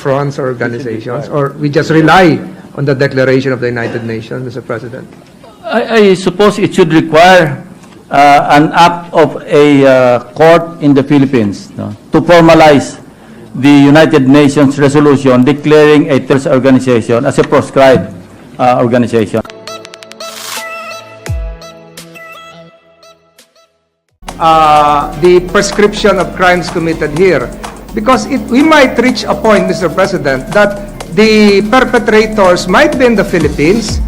fronts or organizations, or we just rely on the Declaration of the United Nations, Mr. President? I suppose it should require an act of a court in the Philippines, no, to formalize the United Nations resolution declaring a terrorist organization as a proscribed organization. The prescription of crimes committed here, because we might reach a point, Mr. President, that the perpetrators might be in the Philippines,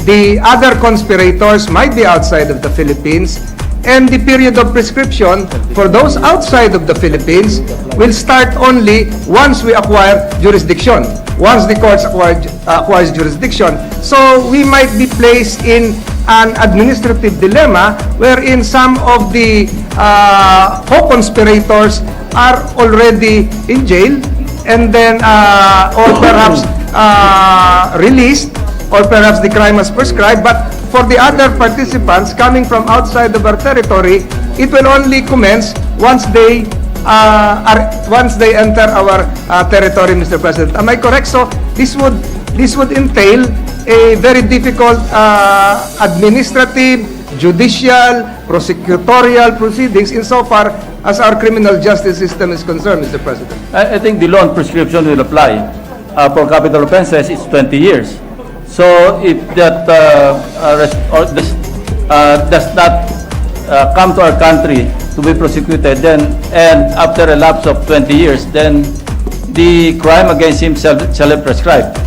the other conspirators might be outside of the Philippines, and the period of prescription for those outside of the Philippines will start only once we acquire jurisdiction, once the courts acquires jurisdiction. So we might be placed in an administrative dilemma wherein some of the co-conspirators are already in jail and then or perhaps released, or perhaps the crime was prescribed. But for the other participants coming from outside of our territory, it will only commence once they enter our territory, Mr. President. Am I correct? So this would entail a very difficult administrative, judicial, prosecutorial proceedings insofar as our criminal justice system is concerned, Mr. President. I think the law on prescription will apply. For capital offenses, it's 20 years. So if that does not come to our country to be prosecuted, then, and after a lapse of 20 years, then the crime against him shall be prescribed.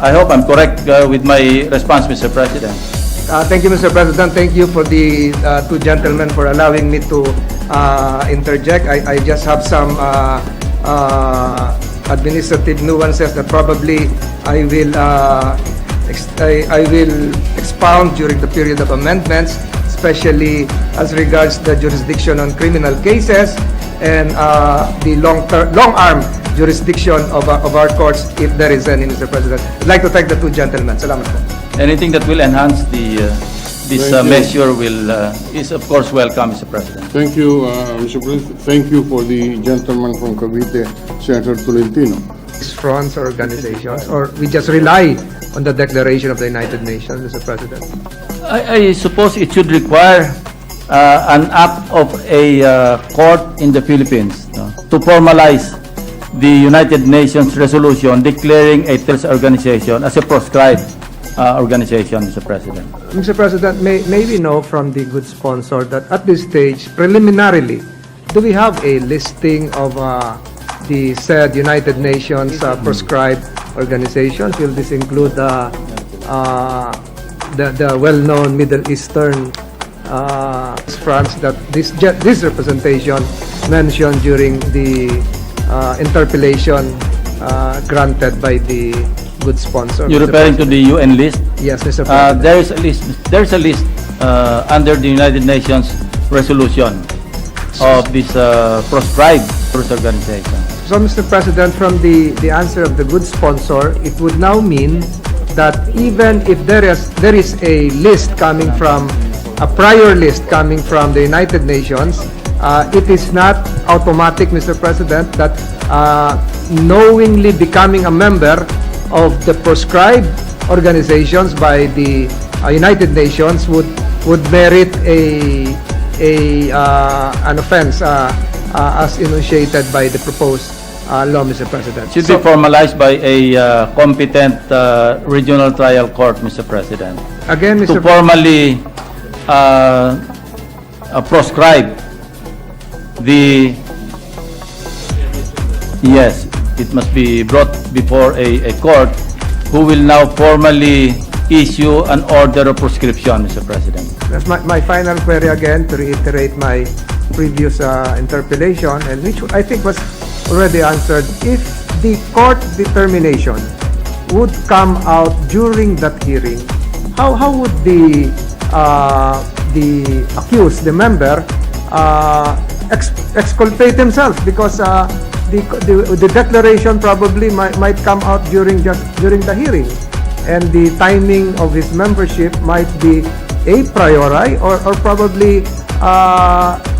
I hope I'm correct with my response, Mr. President. Thank you, Mr. President. Thank you for the two gentlemen for allowing me to interject. I just have some administrative nuances that probably I will expound during the period of amendments, especially as regards the jurisdiction on criminal cases and the long-arm jurisdiction of our courts, if there is any, Mr. President. I'd like to thank the two gentlemen. Salamat po. Anything that will enhance this measure is of course welcome, Mr. President. Thank you, Mr. President. Thank you for the gentleman from Cavite, Senator Tolentino. Fronts or organizations, or we just rely on the Declaration of the United Nations, Mr. President? I suppose it should require an act of a court in the Philippines, no, to formalize the United Nations resolution declaring a terrorist organization as a proscribed organization, Mr. President. Mr. President, may we know from the good sponsor that at this stage, preliminarily, do we have a listing of the said United Nations proscribed organizations? Will this include the well-known Middle Eastern fronts that this representation mentioned during the interpellation granted by the good sponsor? You're referring to the UN list? Yes, Mr. President. There's a list under the United Nations resolution of this proscribed terrorist organization. So, Mr. President, from the answer of the good sponsor, it would now mean that even if there is a list coming from a prior list coming from the United Nations, it is not automatic, Mr. President, that knowingly becoming a member of the proscribed organizations by the United Nations would merit an offense as enunciated by the proposed law, Mr. President. Should be formalized by a competent regional trial court, Mr. President. Again, Mr. To formally proscribe the... Yes, it must be brought before a court who will now formally issue an order of proscription, Mr. President. That's my final query again, to reiterate my previous interpellation, and which I think was already answered. If the court determination would come out during that hearing, how would the accused, the member, exculpate himself? Because the declaration probably might come out during the hearing, and the timing of his membership might be a priori, or probably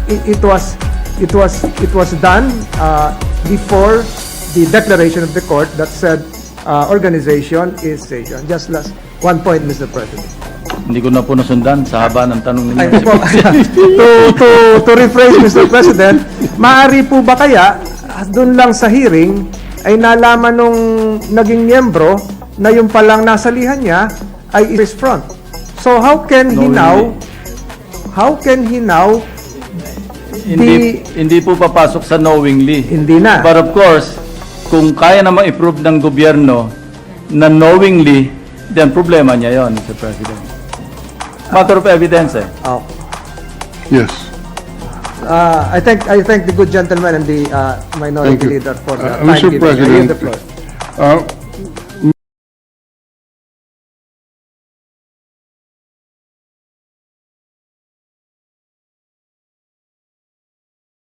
it was done before the declaration of the court that said organization is station. Just last one point, Mr. President. Hindi ko na po nasundan sa haba ng tanong ninyo. Ay, po, to rephrase, Mr. President, maaari po ba kaya doon lang sa hearing ay nalaman nung naging miyembro na yung palang nasalihan niya ay is front. So how can he now Hindi po papasok sa knowingly. Hindi na. But of course, kung kaya naman i-prove ng gobyerno na knowingly, then problema niya yon, Mr. President. Matter of evidence eh. Oh. Yes. I thank the good gentleman and the minority Thank you. leader for the time Mr. given. I yield President, the floor.